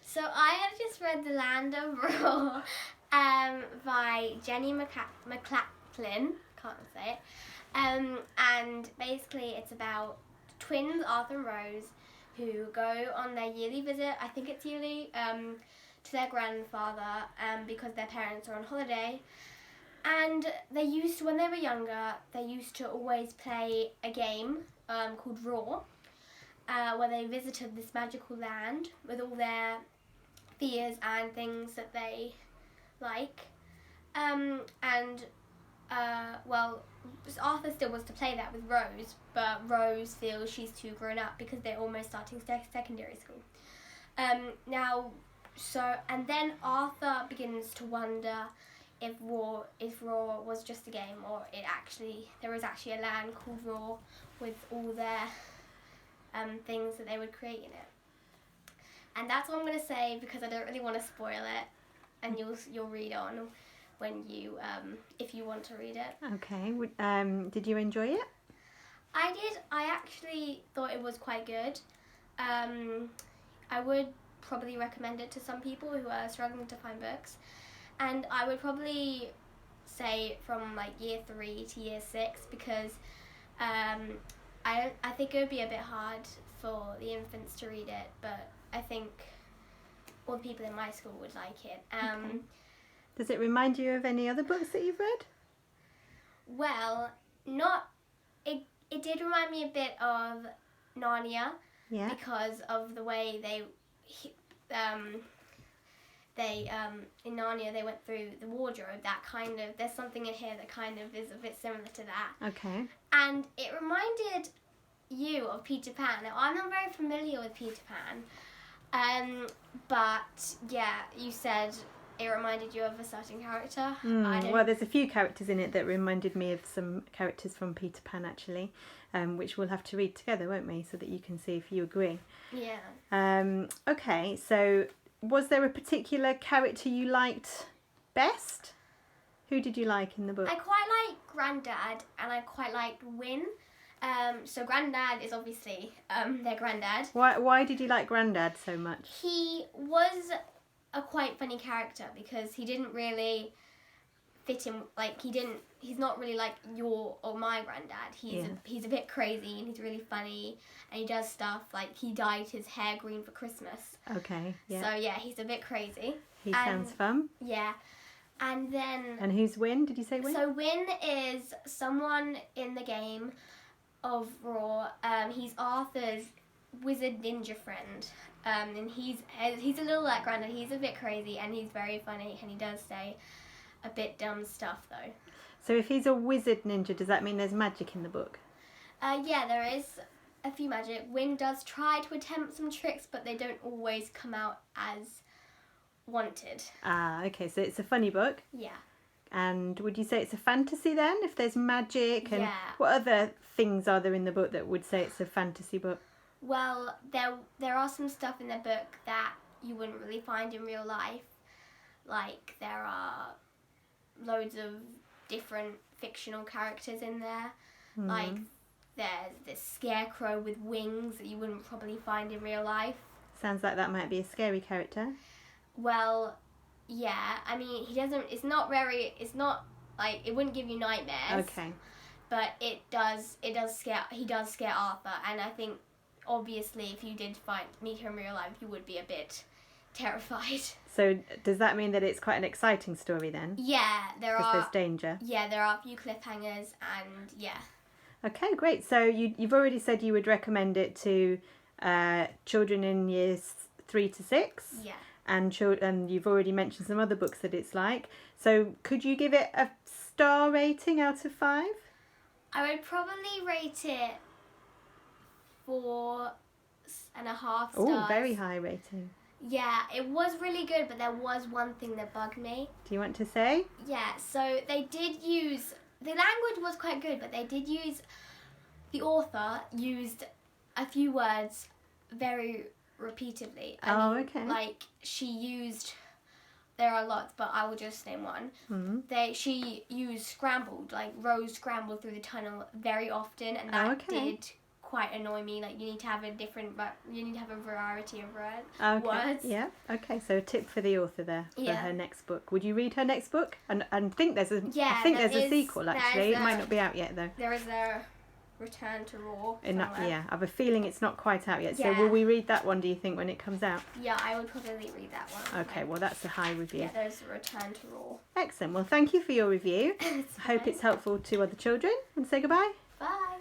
So I have just read The Land of Ware by Jenny McLachlan, can't say it. And basically it's about twins, Arthur and Rose, who go on their yearly visit, I think it's yearly, to their grandfather because their parents are on holiday. And when they were younger, they used to always play a game called Ware, where they visited this magical land with all their fears and things that they like. Arthur still wants to play that with Rose, but Rose feels she's too grown up because they're almost starting secondary school. And then Arthur begins to wonder if Ware was just a game, or there was actually a land called Ware with all their things that they would create in it. And that's what I'm going to say because I don't really want to spoil it, and you'll read on when you if you want to read it. Okay. Did you enjoy it? I did. I actually thought it was quite good. I would probably recommend it to some people who are struggling to find books, and I would probably say from like year 3 to year 6 because I think it would be a bit hard for the infants to read it, but I think all the people in my school would like it. Okay. Does it remind you of any other books that you've read? Well, it did remind me a bit of Narnia, because of the way in Narnia they went through the wardrobe. There's something in here that kind of is a bit similar to that. Okay. And it reminded you of Peter Pan. Now, I'm not very familiar with Peter Pan, but yeah, you said it reminded you of a certain character. Well, there's a few characters in it that reminded me of some characters from Peter Pan, actually, which we'll have to read together, won't we, so that you can see if you agree. Yeah. Okay, so was there a particular character you liked best? Who did you like in the book? I quite like Grandad, and I quite liked Win. So Grandad is obviously their granddad. Why did you like Grandad so much? He was a quite funny character because he didn't really fit in, he's not really like your or my granddad. He's a bit crazy and he's really funny, and he does stuff like he dyed his hair green for Christmas. Okay, yeah. So yeah, he's a bit crazy. He sounds fun. Yeah. And then... And who's Win? Did you say Win? So Win is someone in the game of Ware. He's Arthur's wizard ninja friend. And he's a little like Grandad. He's a bit crazy and he's very funny, and he does say a bit dumb stuff though. So if he's a wizard ninja, does that mean there's magic in the book? Yeah, there is a few magic. Win does try to attempt some tricks, but they don't always come out as wanted. Ah, okay, so it's a funny book. Yeah. And would you say it's a fantasy then, if there's magic? And what other things are there in the book that would say it's a fantasy book? Well, there are some stuff in the book that you wouldn't really find in real life. Like, there are loads of different fictional characters in there. Like, there's this scarecrow with wings that you wouldn't probably find in real life. Sounds like that might be a scary character. Well, yeah. I mean, it wouldn't give you nightmares. Okay. But he does scare Arthur, and I think, obviously, if you did meet him in real life, you would be a bit terrified. So does that mean that it's quite an exciting story then? Yeah, because there's danger. Yeah, there are a few cliffhangers, and yeah. Okay, great. So you've already said you would recommend it to children in years 3 to 6. Yeah. And you've already mentioned some other books that it's like. So could you give it a star rating out of 5? I would probably rate it 4.5 stars. Oh, very high rating. Yeah, it was really good, but there was one thing that bugged me. Do you want to say? Yeah, so they did use... The language was quite good, but they did use... The author used a few words very repeatedly. Okay. Like, she used... There are lots, but I will just name one. Mm-hmm. She used scrambled, like Rose scrambled through the tunnel very often, and that did quite annoy me. Like, you need to have a variety of words. Yeah. Okay. So a tip for the author there for Yeah. her next book. Would you read her next book? And think there's a Yeah, I think there there's a is- sequel actually. there's It might a- not be out yet though. There is a Return to Raw somewhere. Yeah, I have a feeling it's not quite out yet. So Yeah. will we read that one, do you think, when it comes out? Yeah, I would probably read that one. Okay, well that's a high review. Yeah, there's a Return to Raw. Excellent. Well, thank you for your review. I hope it's helpful to other children. And say goodbye. Bye.